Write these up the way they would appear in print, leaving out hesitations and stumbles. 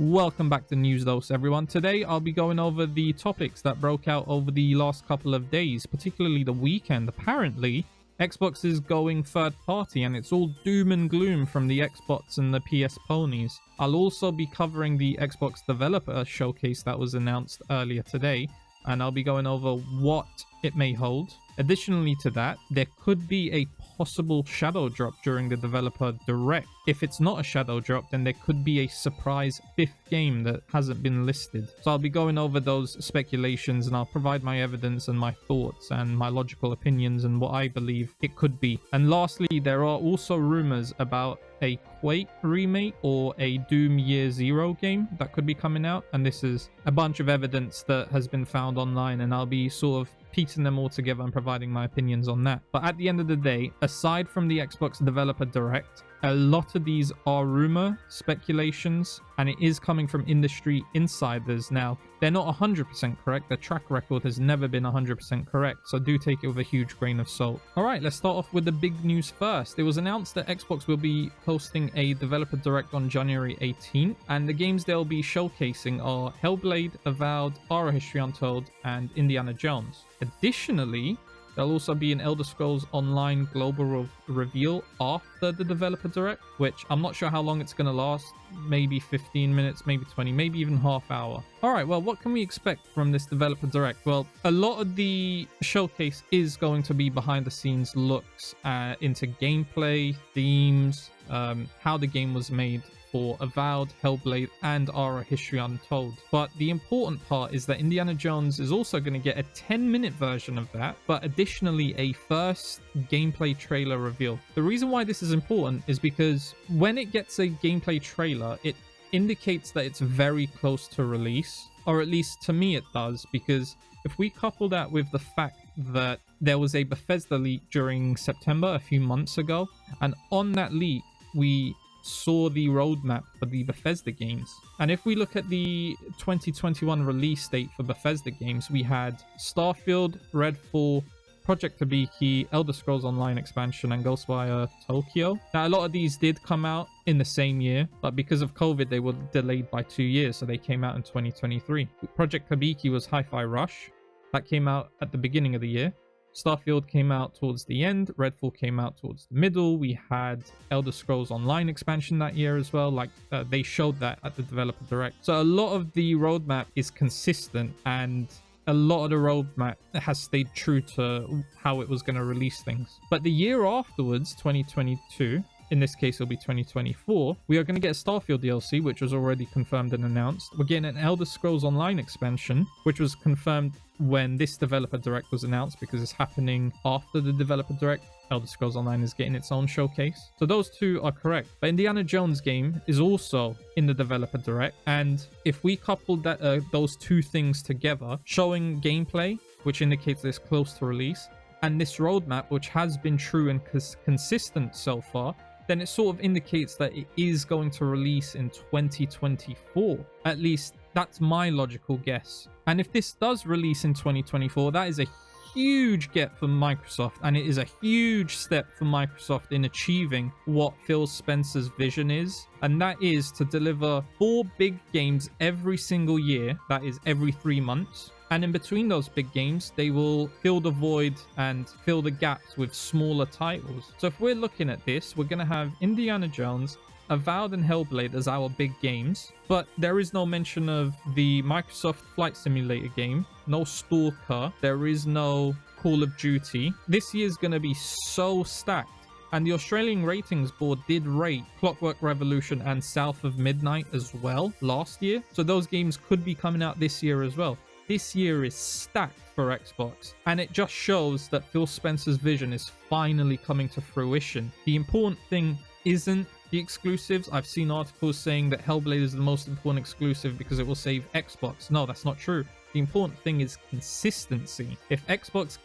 Welcome back to News Dose, everyone. Today I'll be going over the topics that broke out over the last couple of days, particularly the weekend. Apparently, Xbox is going third party and it's all doom and gloom from the Xbox and the PS ponies. I'll also be covering the Xbox developer showcase that was announced earlier today, and I'll be going over what it may hold. Additionally to that, there could be a possible shadow drop during the developer direct. If it's not a shadow drop, then there could be a surprise fifth game that hasn't been listed. So I'll be going over those speculations and I'll provide my evidence and my thoughts and my logical opinions and what I believe it could be. And lastly, there are also rumors about a Quake remake or a Doom Year Zero game that could be coming out, and this is a bunch of evidence that has been found online, and I'll be sort of piecing them all together and providing my opinions on that. But at the end of the day, aside from the Xbox Developer Direct, a lot of these are rumor speculations, and it is coming from industry insiders. Now, they're not 100% correct. The track record has never been 100% correct, so do take it with a huge grain of salt. All right, let's start off with the big news first. It was announced that Xbox will be hosting a Developer Direct on January 18th, and the games they'll be showcasing are Hellblade, Avowed, Horror History Untold, and Indiana Jones. Additionally, there'll also be an Elder Scrolls Online global reveal after the Developer Direct, which I'm not sure how long it's going to last. Maybe 15 minutes, maybe 20, maybe even half hour. All right, well, what can we expect from this Developer Direct? Well, a lot of the showcase is going to be behind the scenes looks into gameplay, themes, how the game was made for Avowed, Hellblade, and Horror History Untold. But the important part is that Indiana Jones is also going to get a 10-minute version of that, but additionally a first gameplay trailer reveal. The reason why this is important is because when it gets a gameplay trailer, it indicates that it's very close to release, or at least to me it does, because if we couple that with the fact that there was a Bethesda leak during September a few months ago, and on that leak we saw the roadmap for the Bethesda games. And if we look at the 2021 release date for Bethesda games, we had Starfield, Redfall, Project Hibiki, Elder Scrolls Online expansion, and Ghostwire Tokyo. Now, a lot of these did come out in the same year, but because of COVID, they were delayed by 2 years, so they came out in 2023. Project Hibiki was Hi-Fi Rush. That came out at the beginning of the year. Starfield came out towards the end. Redfall came out towards the middle. We had Elder Scrolls Online expansion that year as well. They showed that at the Developer Direct. So a lot of the roadmap is consistent, and a lot of the roadmap has stayed true to how it was going to release things. But the year afterwards, 2022, in this case it'll be 2024, we are going to get a Starfield DLC, which was already confirmed and announced. We're getting an Elder Scrolls Online expansion, which was confirmed when this Developer Direct was announced, because it's happening after the Developer Direct. Elder Scrolls Online is getting its own showcase. So those two are correct. But Indiana Jones game is also in the Developer Direct, and if we couple that those two things together, showing gameplay, which indicates it's close to release, and this roadmap, which has been true and consistent so far, then it sort of indicates that it is going to release in 2024. At least that's my logical guess. And if this does release in 2024, that is a huge get for Microsoft, and it is a huge step for Microsoft in achieving what Phil Spencer's vision is, and that is to deliver 4 big games every single year. That is every 3 months. And in between those big games, they will fill the void and fill the gaps with smaller titles. So if we're looking at this, we're going to have Indiana Jones, Avowed, and Hellblade as our big games. But there is no mention of the Microsoft Flight Simulator game, no Stalker, there is no Call of Duty. This year's going to be so stacked. And the Australian Ratings Board did rate Clockwork Revolution and South of Midnight as well last year. So those games could be coming out this year as well. This year is stacked for Xbox, and it just shows that Phil Spencer's vision is finally coming to fruition. The important thing isn't the exclusives. I've seen articles saying that Hellblade is the most important exclusive because it will save Xbox. No, that's not true. The important thing is consistency. If Xbox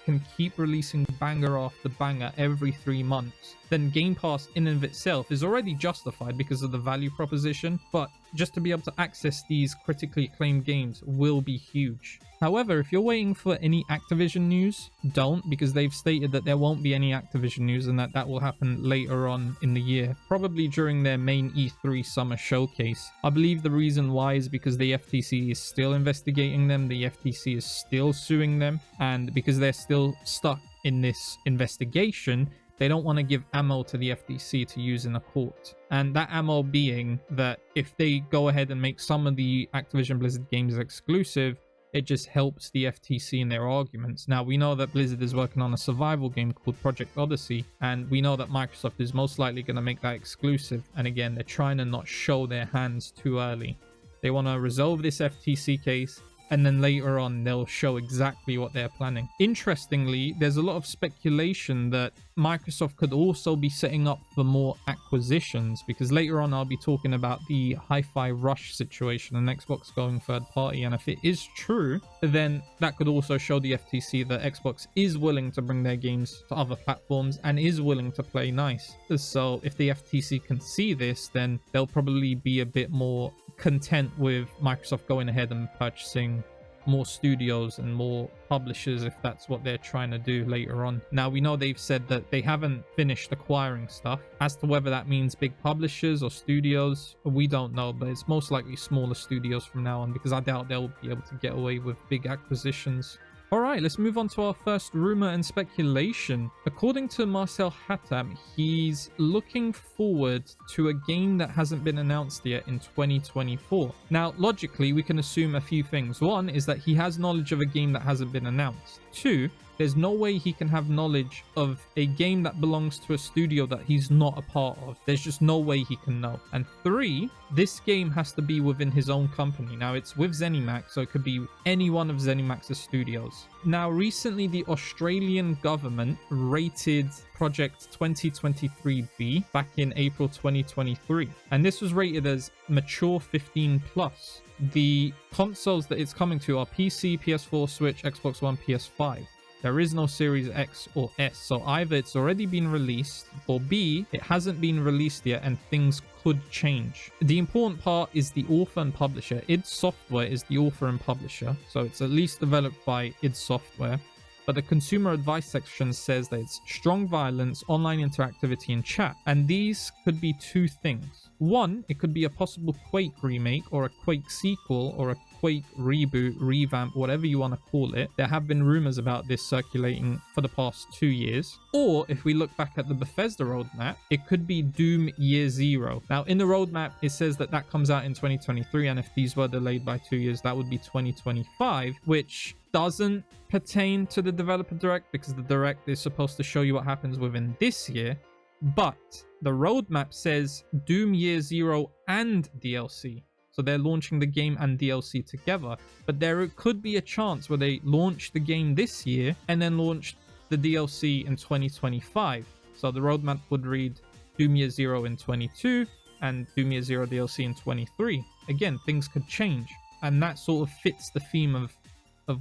can keep releasing banger after banger every 3 months, then Game Pass in and of itself is already justified because of the value proposition, but just to be able to access these critically acclaimed games will be huge. However, if you're waiting for any Activision news, don't, because they've stated that there won't be any Activision news and that will happen later on in the year, probably during their main E3 summer showcase. I believe the reason why is because the FTC is still investigating them, the FTC is still suing them, and because they're still stuck in this investigation, they don't want to give ammo to the FTC to use in a court. And that ammo being that if they go ahead and make some of the Activision Blizzard games exclusive, it just helps the FTC in their arguments. Now, we know that Blizzard is working on a survival game called Project Odyssey, and we know that Microsoft is most likely going to make that exclusive. And again, they're trying to not show their hands too early. They want to resolve this FTC case, and then later on they'll show exactly what they're planning. Interestingly, there's a lot of speculation that Microsoft could also be setting up for more acquisitions, because later on I'll be talking about the Hi-Fi Rush situation and Xbox going third party, and if it is true, then that could also show the FTC that Xbox is willing to bring their games to other platforms and is willing to play nice. So if the FTC can see this, then they'll probably be a bit more content with Microsoft going ahead and purchasing more studios and more publishers if that's what they're trying to do later on. Now, we know they've said that they haven't finished acquiring stuff. As to whether that means big publishers or studios, we don't know, but it's most likely smaller studios from now on, because I doubt they'll be able to get away with big acquisitions. All right, let's move on to our first rumor and speculation. According to Marcel Hattab, he's looking forward to a game that hasn't been announced yet in 2024. Now, logically, we can assume a few things. One is that he has knowledge of a game that hasn't been announced. Two, there's no way he can have knowledge of a game that belongs to a studio that he's not a part of. There's just no way he can know. And three, this game has to be within his own company. Now, it's with Zenimax, so it could be any one of Zenimax's studios. Now, recently, the Australian government rated Project 2023B back in April 2023. And this was rated as mature 15+. The consoles that it's coming to are PC, PS4, Switch, Xbox One, PS5. There is no Series X or S, so either it's already been released, or B, it hasn't been released yet and things could change. The important part is the author and publisher. id Software is the author and publisher, so it's at least developed by id Software. But the consumer advice section says that it's strong violence, online interactivity, and chat. And these could be two things. One, it could be a possible Quake remake or a Quake sequel or a Quake reboot, revamp, whatever you want to call it. There have been rumors about this circulating for the past 2 years. Or if we look back at the Bethesda roadmap, it could be Doom Year Zero. Now, in the roadmap, it says that that comes out in 2023, and if these were delayed by 2 years, that would be 2025, which doesn't pertain to the developer direct, because the direct is supposed to show you what happens within this year. But the roadmap says Doom Year Zero and DLC. So they're launching the game and DLC together. But there could be a chance where they launch the game this year and then launch the DLC in 2025. So the roadmap would read Doom Year Zero in 22 and Doom Year Zero DLC in 23. Again, things could change. And that sort of fits the theme of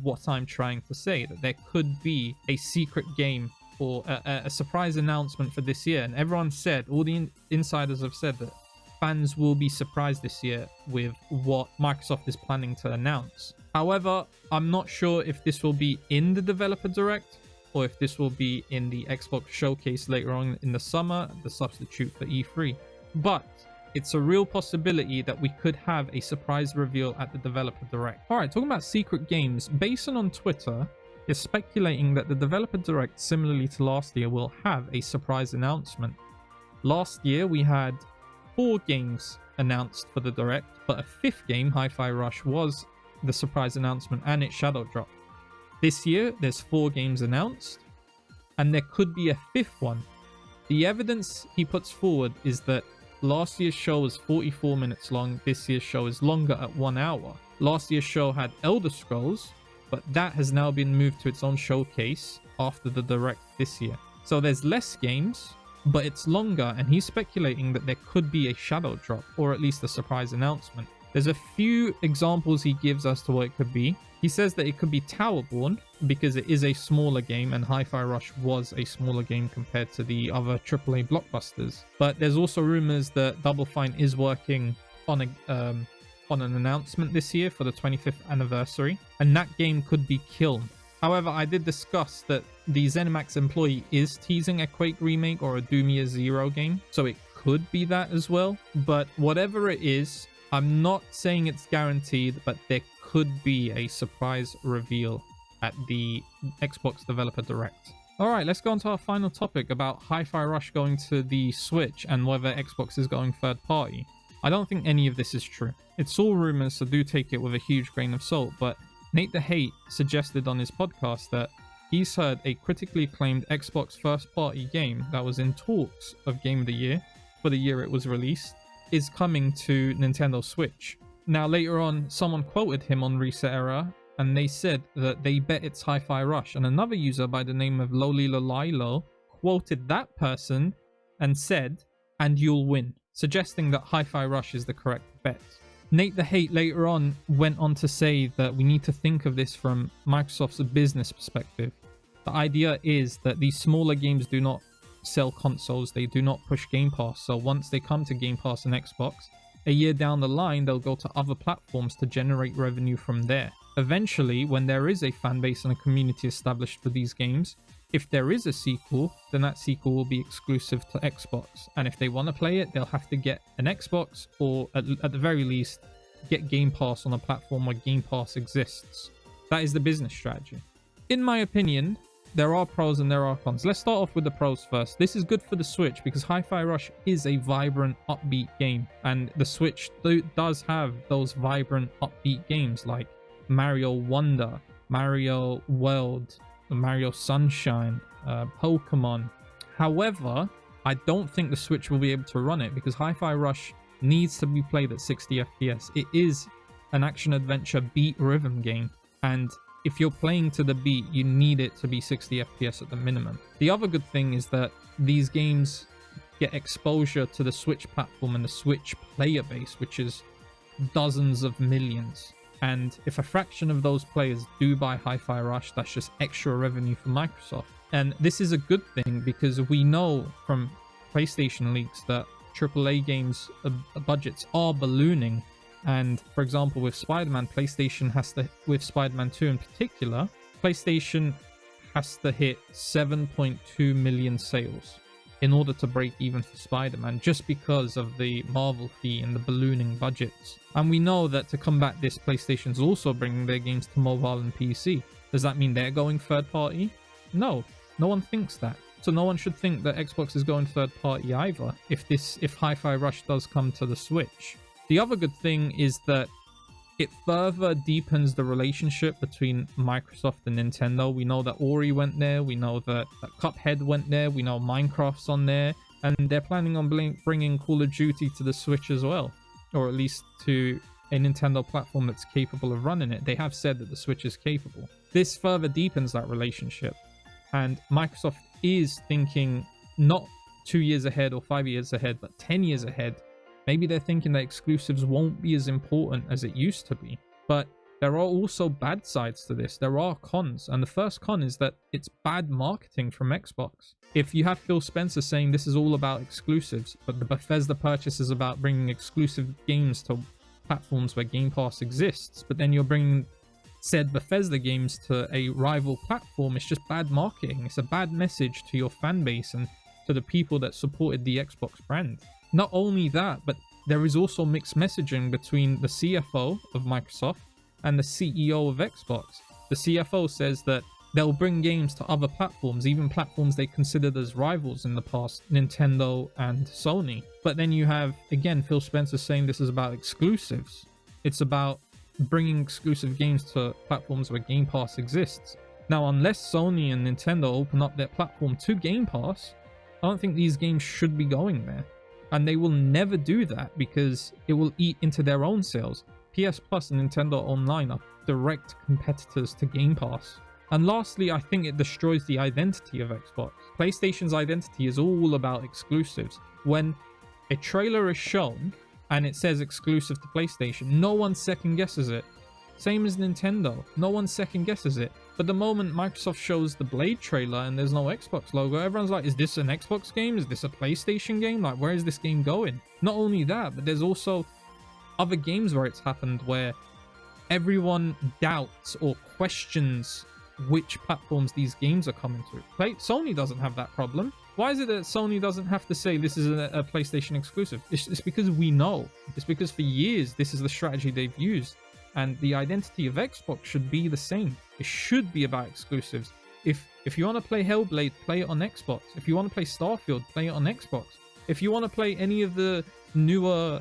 what I'm trying to say, that there could be a secret game or a surprise announcement for this year. And everyone said, all the insiders have said that fans will be surprised this year with what Microsoft is planning to announce. However, I'm not sure if this will be in the developer direct or if this will be in the Xbox showcase later on in the summer, the substitute for E3. But it's a real possibility that we could have a surprise reveal at the developer direct. All right, talking about secret games, Basin on Twitter is speculating that the developer direct, similarly to last year, will have a surprise announcement. Last year, we had 4 games announced for the direct, but a 5th game, Hi-Fi Rush, was the surprise announcement and it shadow dropped. This year, there's 4 games announced, and there could be a 5th one. The evidence he puts forward is that last year's show was 44 minutes long, this year's show is longer at 1 hour. Last year's show had Elder Scrolls, but that has now been moved to its own showcase after the direct this year. So there's less games, but it's longer, and he's speculating that there could be a shadow drop, or at least a surprise announcement. There's a few examples he gives as to what it could be. He says that it could be Towerborn, because it is a smaller game, and Hi-Fi Rush was a smaller game compared to the other AAA blockbusters. But there's also rumors that Double Fine is working on on an announcement this year for the 25th anniversary, and that game could be killed. However, I did discuss that the Zenimax employee is teasing a Quake remake or a Doom Year Zero game, so it could be that as well. But whatever it is, I'm not saying it's guaranteed, but there could be a surprise reveal at the Xbox Developer Direct. Alright, let's go on to our final topic about Hi-Fi Rush going to the Switch and whether Xbox is going third party. I don't think any of this is true. It's all rumors, so do take it with a huge grain of salt, but Nate the Hate suggested on his podcast that he's heard a critically acclaimed Xbox first party game that was in talks of Game of the Year for the year it was released is coming to Nintendo Switch. Now later on, someone quoted him on Reset Era and they said that they bet it's Hi-Fi Rush, and another user by the name of Lolilo quoted that person and said, "And you'll win," suggesting that Hi-Fi Rush is the correct bet. Nate the Hate later on went on to say that we need to think of this from Microsoft's business perspective. The idea is that these smaller games do not sell consoles, they do not push Game Pass, so once they come to Game Pass and Xbox, a year down the line they'll go to other platforms to generate revenue from there. Eventually, when there is a fan base and a community established for these games, if there is a sequel, then that sequel will be exclusive to Xbox. And if they want to play it, they'll have to get an Xbox or at the very least, get Game Pass on a platform where Game Pass exists. That is the business strategy. In my opinion, there are pros and there are cons. Let's start off with the pros first. This is good for the Switch because Hi-Fi Rush is a vibrant, upbeat game. And the Switch does have those vibrant, upbeat games like Mario Wonder, Mario World, Mario Sunshine, Pokemon. However, I don't think the Switch will be able to run it because Hi-Fi Rush needs to be played at 60 FPS. It is an action-adventure beat rhythm game, and if you're playing to the beat, you need it to be 60 FPS at the minimum. The other good thing is that these games get exposure to the Switch platform and the Switch player base, which is dozens of millions. And if a fraction of those players do buy Hi-Fi Rush, that's just extra revenue for Microsoft. And this is a good thing because we know from PlayStation leaks that AAA games budgets are ballooning. And for example, with Spider-Man, PlayStation has to, with Spider-Man 2 in particular, PlayStation has to hit 7.2 million sales in order to break even for Spider-Man, just because of the Marvel fee and the ballooning budgets. And we know that to combat this, PlayStation's also bringing their games to mobile and PC. Does that mean they're going third party? No, no one thinks that. So no one should think that Xbox is going third party either if Hi-Fi Rush does come to the Switch. The other good thing is that it further deepens the relationship between Microsoft and Nintendo. We know that Ori went there, we know that Cuphead went there, we know Minecraft's on there, and they're planning on bringing Call of Duty to the Switch as well, or at least to a Nintendo platform that's capable of running it. They have said that the Switch is capable. This further deepens that relationship, and Microsoft is thinking not 2 years ahead or 5 years ahead, but 10 years ahead. Maybe they're thinking that exclusives won't be as important as it used to be. But there are also bad sides to this. There are cons. And the first con is that it's bad marketing from Xbox. If you have Phil Spencer saying this is all about exclusives, but the Bethesda purchase is about bringing exclusive games to platforms where Game Pass exists, but then you're bringing said Bethesda games to a rival platform, it's just bad marketing. It's a bad message to your fan base and to the people that supported the Xbox brand. Not only that, but there is also mixed messaging between the CFO of Microsoft and the CEO of Xbox. The CFO says that they'll bring games to other platforms, even platforms they considered as rivals in the past, Nintendo and Sony. But then you have, again, Phil Spencer saying this is about exclusives. It's about bringing exclusive games to platforms where Game Pass exists. Now, unless Sony and Nintendo open up their platform to Game Pass, I don't think these games should be going there. And they will never do that because it will eat into their own sales. PS Plus and Nintendo Online are direct competitors to Game Pass. And lastly, I think it destroys the identity of Xbox. PlayStation's identity is all about exclusives. When a trailer is shown and it says exclusive to PlayStation, no one second guesses it. Same as Nintendo, no one second guesses it. But the moment Microsoft shows the Blade trailer and there's no Xbox logo, everyone's like, is this an Xbox game? Is this a PlayStation game? Like, where is this game going? Not only that, but there's also other games where it's happened, where everyone doubts or questions which platforms these games are coming to. Sony doesn't have that problem. Why is it that Sony doesn't have to say this is a PlayStation exclusive? It's because we know. It's because for years this is the strategy they've used. And the identity of Xbox should be the same. It should be about exclusives. If you want to play Hellblade, play it on Xbox. If you want to play Starfield, play it on Xbox. If you want to play any of the newer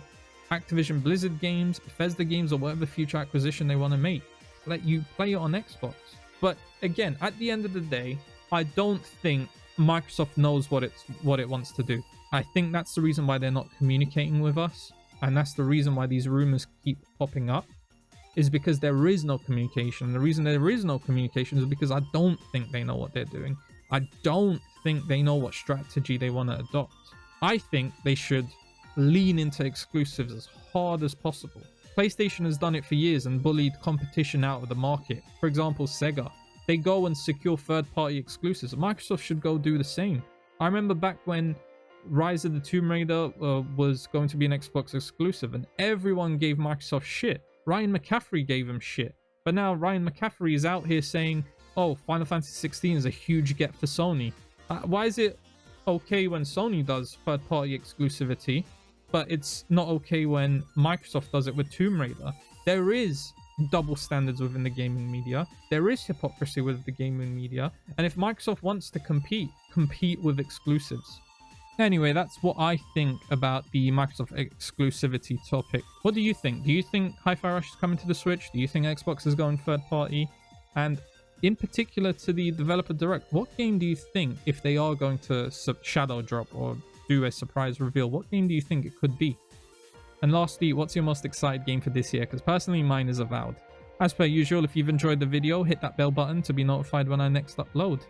Activision Blizzard games, Bethesda games, or whatever future acquisition they want to make, let you play it on Xbox. But again, at the end of the day, I don't think Microsoft knows what it wants to do. I think that's the reason why they're not communicating with us, and that's the reason why these rumors keep popping up, is because there is no communication. The reason there is no communication is because I don't think they know what they're doing. I don't think they know what strategy they want to adopt. I think they should lean into exclusives as hard as possible. PlayStation has done it for years and bullied competition out of the market. For example, Sega. They go and secure third-party exclusives. Microsoft should go do the same. I remember back when Rise of the Tomb Raider was going to be an Xbox exclusive, and everyone gave Microsoft shit. Ryan McCaffrey gave him shit. But now Ryan McCaffrey is out here saying, oh, Final Fantasy 16 is a huge get for Sony. Why is it okay when Sony does third-party exclusivity, but it's not okay when Microsoft does it with Tomb Raider? There is double standards within the gaming media. There is hypocrisy with the gaming media. And if Microsoft wants to compete with exclusives. Anyway, that's what I think about the Microsoft exclusivity topic. What do you think? Do you think Hi-Fi Rush is coming to the Switch? Do you think Xbox is going third party? And in particular to the developer direct, what game do you think, if they are going to shadow drop or do a surprise reveal, what game do you think it could be? And lastly, what's your most excited game for this year? Because personally, mine is Avowed. As per usual, if you've enjoyed the video, hit that bell button to be notified when I next upload.